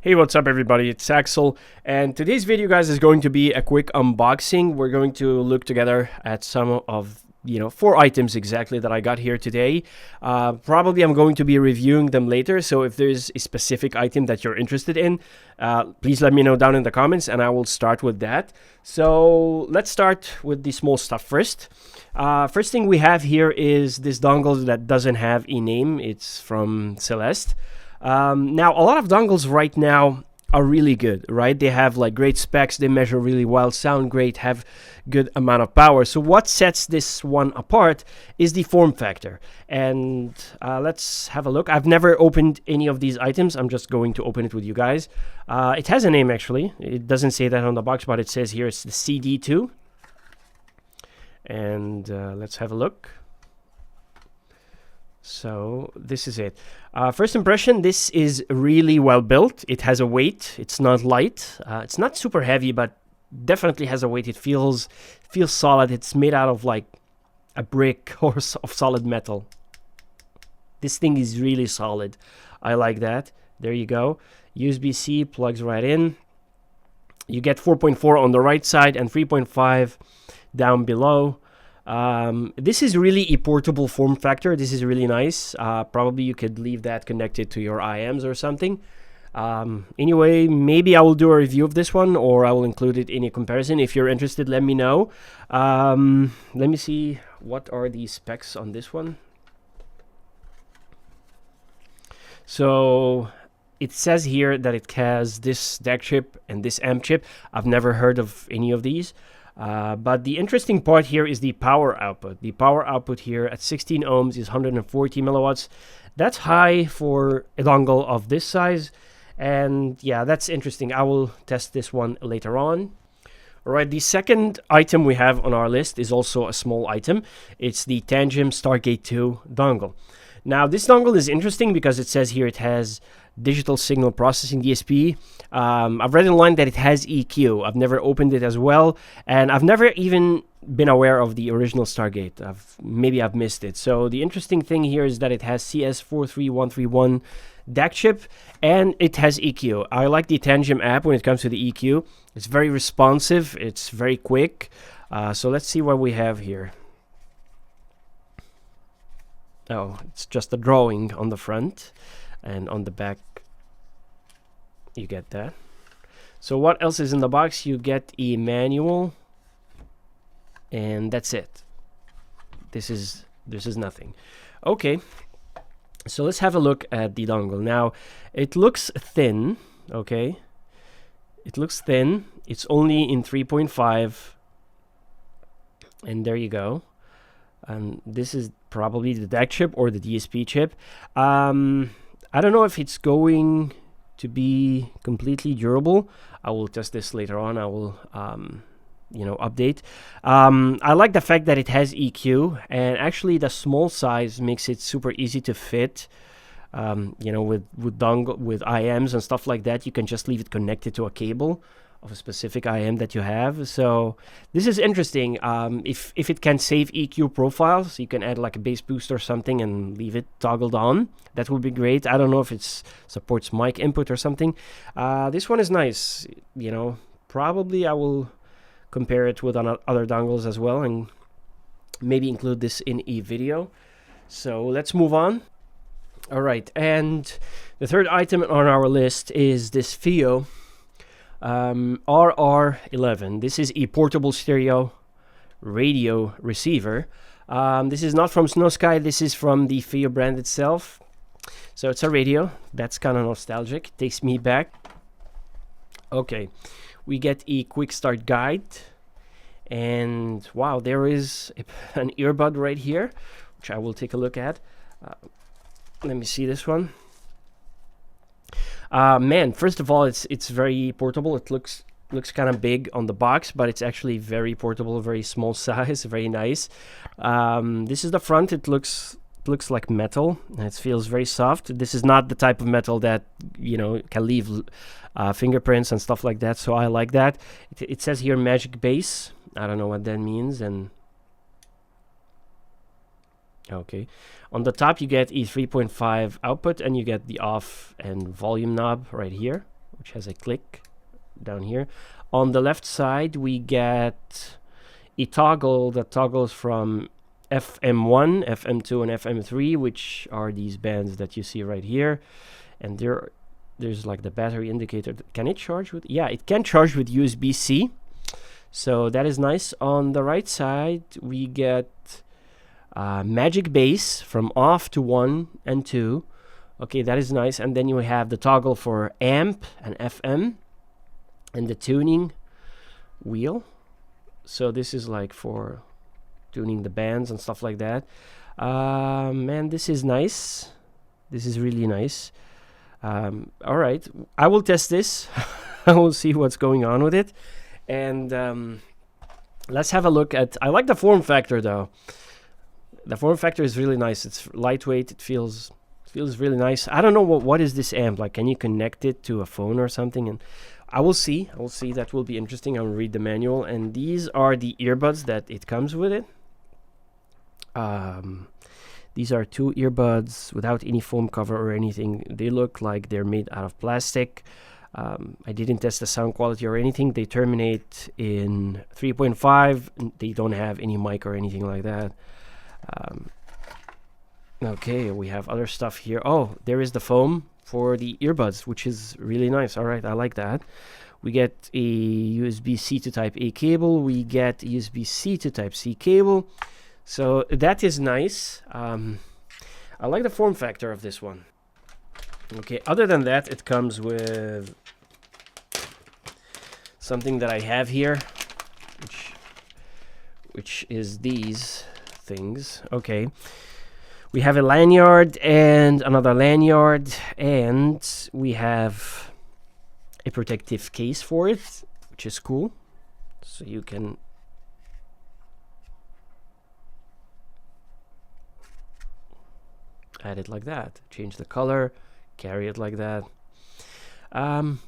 Hey, what's up everybody, it's Axel, and today's video, guys, is going to be a quick unboxing. We're going to look together at some of, 4 items exactly that I got here today. Probably I'm going to be reviewing them later, so if there's a specific item that you're interested in, please let me know down in the comments and I will start with that. So let's start with the small stuff first. First thing we have here is this dongle that doesn't have a name. It's from Celest. Now, a lot of dongles right now are really good, right? They have like great specs, they measure really well, sound great, have good amount of power. So what sets this one apart is the form factor. And let's have a look. I've never opened any of these items. I'm just going to open it with you guys. It has a name, actually. It doesn't say that on the box, but it says here it's the CD-2. And let's have a look. So this is it. First impression, this is really well built. It has a weight. It's not light. It's not super heavy, but definitely has a weight. It feels solid. It's made out of like a brick or of solid metal. This thing is really solid. I like that. There you go. USB-C plugs right in. You get 4.4 on the right side and 3.5 down below. This is really a portable form factor. This is really nice. Probably you could leave that connected to your IMs or something. Anyway, maybe I will do a review of this one, or I will include it in a comparison. If you're interested, let me know. Let me see, what are the specs on this one? So it says here that it has this DAC chip and this amp chip. I've never heard of any of these. But the interesting part here is the power output. The power output here at 16 ohms is 140 milliwatts. That's high for a dongle of this size. And yeah, that's interesting. I will test this one later on. All right, the second item we have on our list is also a small item. It's the Tanchjim Stargate II dongle. Now, this dongle is interesting because it says here it has digital signal processing, DSP. I've read online that it has EQ. I've never opened it as well, and I've never even been aware of the original Stargate. Maybe I've missed it. So the interesting thing here is that it has CS43131 DAC chip, and it has EQ. I like the Tanchjim app when it comes to the EQ. It's very responsive. It's very quick. So let's see what we have here. Oh, it's just a drawing on the front, and on the back you get that. So what else is in the box? You get a manual, and that's it. This is nothing. Okay, so let's have a look at the dongle. Now, it looks thin. Okay, it looks thin. It's only in 3.5, and there you go. And this is probably the DAC chip or the DSP chip. I don't know if it's going to be completely durable. I will test this later on. I will, update. I like the fact that it has EQ, and actually the small size makes it super easy to fit. With dongle, with IMs and stuff like that, you can just leave it connected to a cable of a specific IM that you have. So this is interesting. If it can save EQ profiles, you can add like a bass boost or something and leave it toggled on. That would be great. I don't know if it supports mic input or something. This one is nice. Probably I will compare it with other dongles as well and maybe include this in a video. So let's move on. All right, and the third item on our list is this FiiO RR11. This is a portable stereo radio receiver. This is not from Snow Sky. This is from the FiiO brand itself. So it's a radio. That's kind of nostalgic. It takes me back. Okay, we get a quick start guide, and wow, there is an earbud right here, which I will take a look at. Let me see this one. Man, first of all, it's very portable. It looks kind of big on the box, but it's actually very portable, very small size, very nice. This is the front. It looks like metal. It feels very soft. This is not the type of metal that can leave fingerprints and stuff like that. So I like that. It says here magic bass. I don't know what that means. And okay, on the top you get a 3.5 output, and you get the off and volume knob right here, which has a click down here. On the left side, we get a toggle that toggles from FM1, FM2, and FM3, which are these bands that you see right here. And there's like the battery indicator. Can it charge with? Yeah, it can charge with USB-C. So that is nice. On the right side, we get magic bass from off to 1 and 2. Okay, that is nice. And then you have the toggle for amp and FM and the tuning wheel. So this is like for tuning the bands and stuff like that. Man, this is nice. This is really nice. All right, I will test this. I will see what's going on with it. And let's have a look at... I like the form factor, though. The form factor is really nice. It's lightweight. It feels really nice. I don't know what is this amp like. Can you connect it to a phone or something? And I will see. That will be interesting. I will read the manual. And these are the earbuds that it comes with it. These are 2 earbuds without any foam cover or anything. They look like they're made out of plastic. I didn't test the sound quality or anything. They terminate in 3.5. They don't have any mic or anything like that. Okay, we have other stuff here. Oh, there is the foam for the earbuds, which is really nice. All right, I like that. We get a USB-C to Type A cable. We get a USB-C to Type C cable. So that is nice. I like the form factor of this one. Okay, other than that, it comes with something that I have here, which is these things. Okay, we have a lanyard and another lanyard, and we have a protective case for it, which is cool. So you can add it like that, change the color, carry it like that.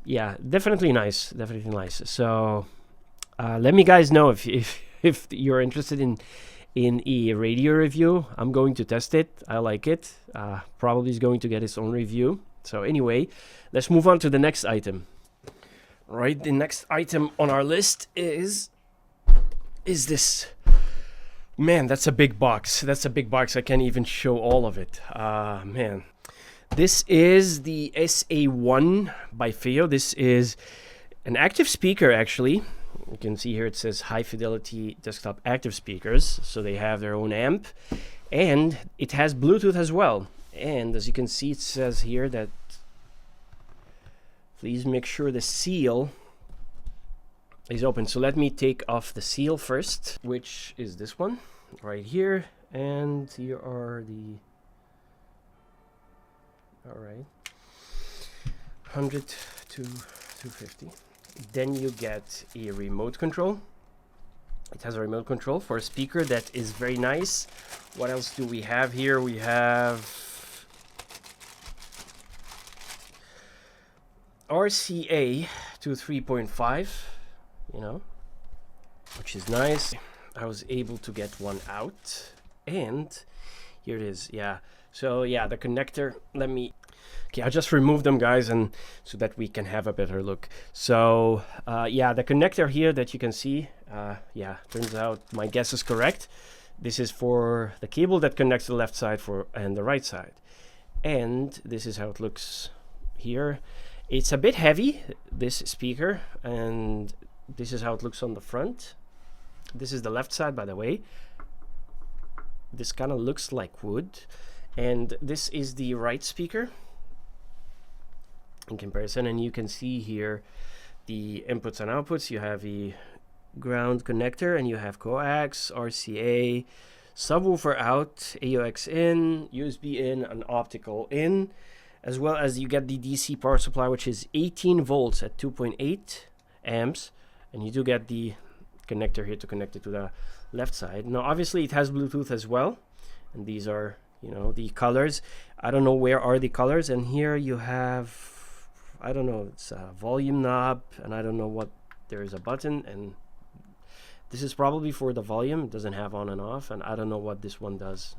Yeah, definitely nice, So let me guys know if you're interested in a radio review. I'm going to test it. I like it. Probably is going to get its own review. So anyway, let's move on to the next item. All right, the next item on our list is this. Man, that's a big box. I can't even show all of it. Man. This is the SA1 by FiiO. This is an active speaker, actually. You can see here it says high fidelity desktop active speakers. So they have their own amp. And it has Bluetooth as well. And as you can see, it says here that please make sure the seal is open. So let me take off the seal first, which is this one right here. And here are the... All right, 100 to 250. Then you get a remote control. It has a remote control for a speaker that is very nice. What else do we have here? We have RCA to 3.5, you know, which is nice. I was able to get one out, and here it is. Yeah. So yeah, the connector, okay, I'll just remove them, guys, and so that we can have a better look. So yeah, the connector here that you can see, yeah, turns out my guess is correct. This is for the cable that connects the left side and the right side. And this is how it looks here. It's a bit heavy, this speaker, and this is how it looks on the front. This is the left side, by the way. This kind of looks like wood. And this is the right speaker in comparison, and you can see here the inputs and outputs. You have a ground connector, and you have coax, RCA, subwoofer out, AUX in, USB in, and optical in, as well as you get the DC power supply, which is 18 volts at 2.8 amps, and you do get the connector here to connect it to the left side. Now obviously it has Bluetooth as well, and these are, you know, the colors. I don't know where are the colors, and here you have, I don't know, it's a volume knob, and I don't know what, there is a button, and this is probably for the volume. It doesn't have on and off, and I don't know what this one does,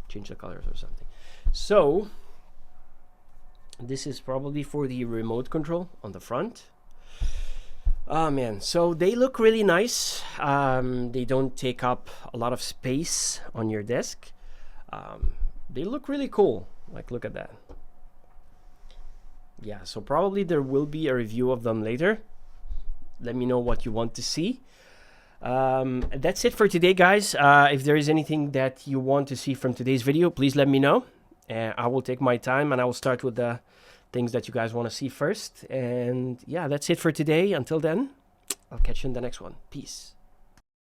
change the colors or something. So This is probably for the remote control on the front. Oh man, so they look really nice. They don't take up a lot of space on your desk. They look really cool. Like, look at that. Yeah, so probably there will be a review of them later. Let me know what you want to see. That's it for today, guys. If there is anything that you want to see from today's video, please let me know. I will take my time and I will start with the things that you guys want to see first. And yeah, that's it for today. Until then, I'll catch you in the next one. Peace.